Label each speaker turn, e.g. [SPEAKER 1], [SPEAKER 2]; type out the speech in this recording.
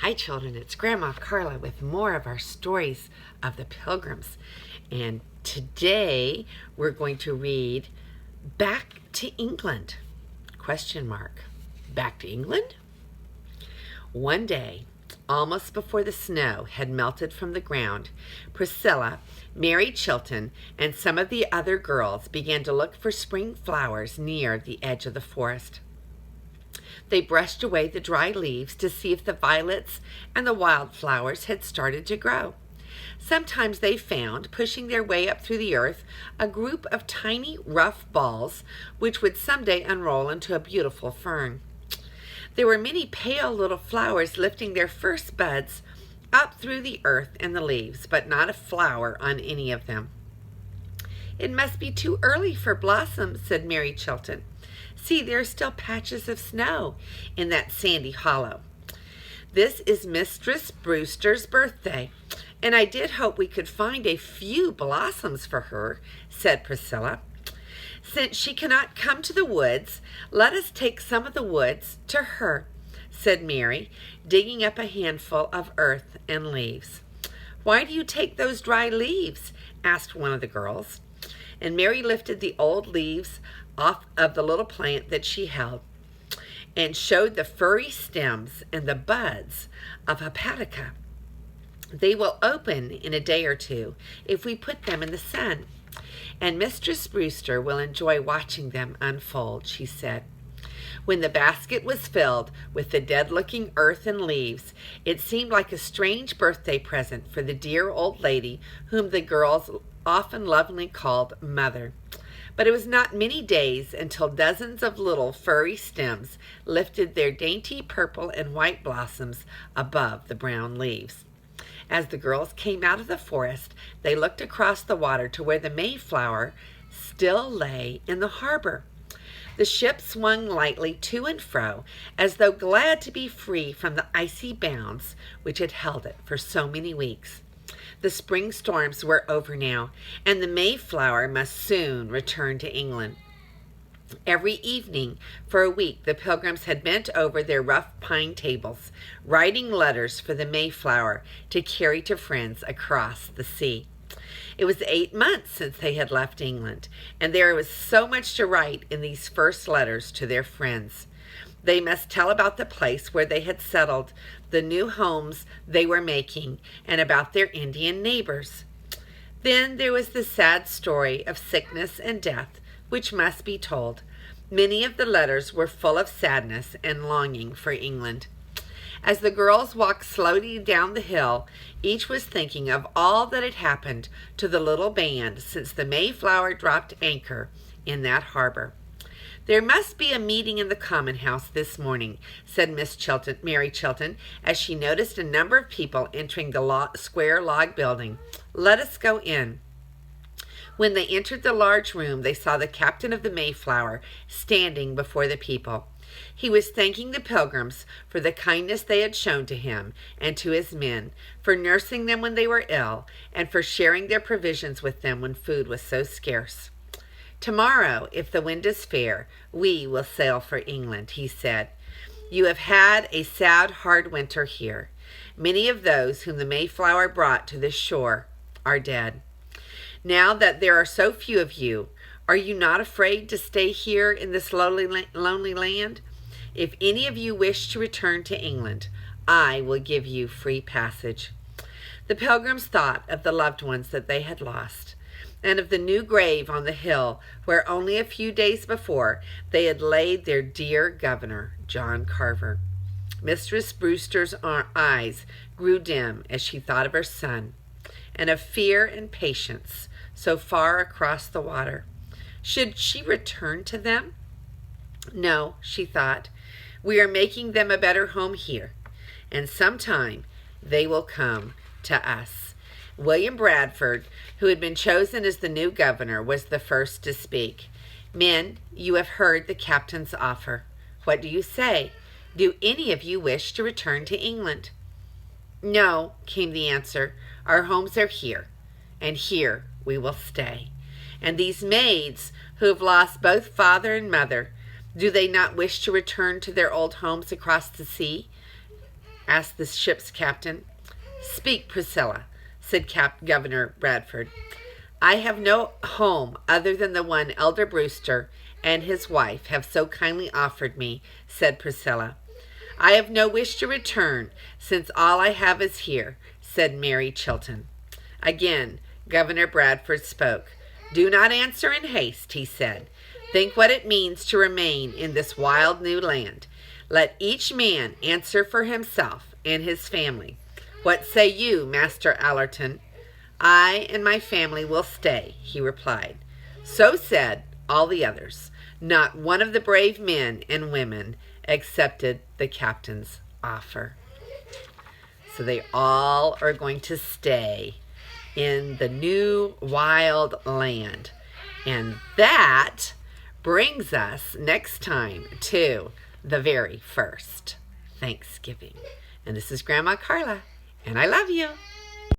[SPEAKER 1] Hi, children. It's Grandma Carla with more of our stories of the Pilgrims. And today we're going to read Back to England? Question mark. Back to England? One day, almost before the snow had melted from the ground, Priscilla, Mary Chilton, and some of the other girls began to look for spring flowers near the edge of the forest. They brushed away the dry leaves to see if the violets and the wildflowers had started to grow. Sometimes they found, pushing their way up through the earth, a group of tiny, rough balls which would someday unroll into a beautiful fern. There were many pale little flowers lifting their first buds up through the earth and the leaves, but not a flower on any of them. "It must be too early for blossom," said Mary Chilton. "See, there are still patches of snow in that sandy hollow. This is Mistress Brewster's birthday, and I did hope we could find a few blossoms for her," said Priscilla. "Since she cannot come to the woods, let us take some of the woods to her," said Mary, digging up a handful of earth and leaves. "Why do you take those dry leaves?" asked one of the girls. And Mary lifted the old leaves off of the little plant that she held and showed the furry stems and the buds of hepatica. "They will open in a day or two if we put them in the sun, and Mistress Brewster will enjoy watching them unfold," she said. When the basket was filled with the dead-looking earth and leaves, it seemed like a strange birthday present for the dear old lady whom the girls often lovingly called Mother. But it was not many days until dozens of little furry stems lifted their dainty purple and white blossoms above the brown leaves. As the girls came out of the forest, they looked across the water to where the Mayflower still lay in the harbor. The ship swung lightly to and fro, as though glad to be free from the icy bounds which had held it for so many weeks. The spring storms were over now, and the Mayflower must soon return to England. Every evening for a week the Pilgrims had bent over their rough pine tables, writing letters for the Mayflower to carry to friends across the sea. It was 8 months since they had left England, and there was so much to write in these first letters to their friends. They must tell about the place where they had settled, the new homes they were making, and about their Indian neighbors. Then there was the sad story of sickness and death, which must be told. Many of the letters were full of sadness and longing for England. As the girls walked slowly down the hill, each was thinking of all that had happened to the little band since the Mayflower dropped anchor in that harbor. "There must be a meeting in the common house this morning," said Mary Chilton, as she noticed a number of people entering the square log building. "Let us go in." When they entered the large room, they saw the captain of the Mayflower standing before the people. He was thanking the Pilgrims for the kindness they had shown to him and to his men, for nursing them when they were ill, and for sharing their provisions with them when food was so scarce. "Tomorrow, if the wind is fair, we will sail for England," he said. "You have had a sad, hard winter here. Many of those whom the Mayflower brought to this shore are dead. Now that there are so few of you, are you not afraid to stay here in this lonely land? If any of you wish to return to England, I will give you free passage." The Pilgrims thought of the loved ones that they had lost, and of the new grave on the hill where only a few days before they had laid their dear governor, John Carver. Mistress Brewster's eyes grew dim as she thought of her son, and of fear and patience so far across the water. Should she return to them? No, she thought. We are making them a better home here, and sometime they will come to us. William Bradford, who had been chosen as the new governor, was the first to speak. "Men, you have heard the captain's offer. What do you say? Do any of you wish to return to England?" "No," came the answer. "Our homes are here, and here we will stay. And these maids who have lost both father and mother, do they not wish to return to their old homes across the sea?" asked the ship's captain. "Speak, Priscilla," said Governor Bradford. "I have no home other than the one Elder Brewster and his wife have so kindly offered me," said Priscilla. "I have no wish to return, since all I have is here," said Mary Chilton. Again, Governor Bradford spoke. "Do not answer in haste," he said. "Think what it means to remain in this wild new land. Let each man answer for himself and his family. What say you, Master Allerton?" "I and my family will stay," he replied. So said all the others. Not one of the brave men and women accepted the captain's offer. So they all are going to stay in the new wild land. And that brings us next time to the very first Thanksgiving. And this is Grandma Carla, and I love you.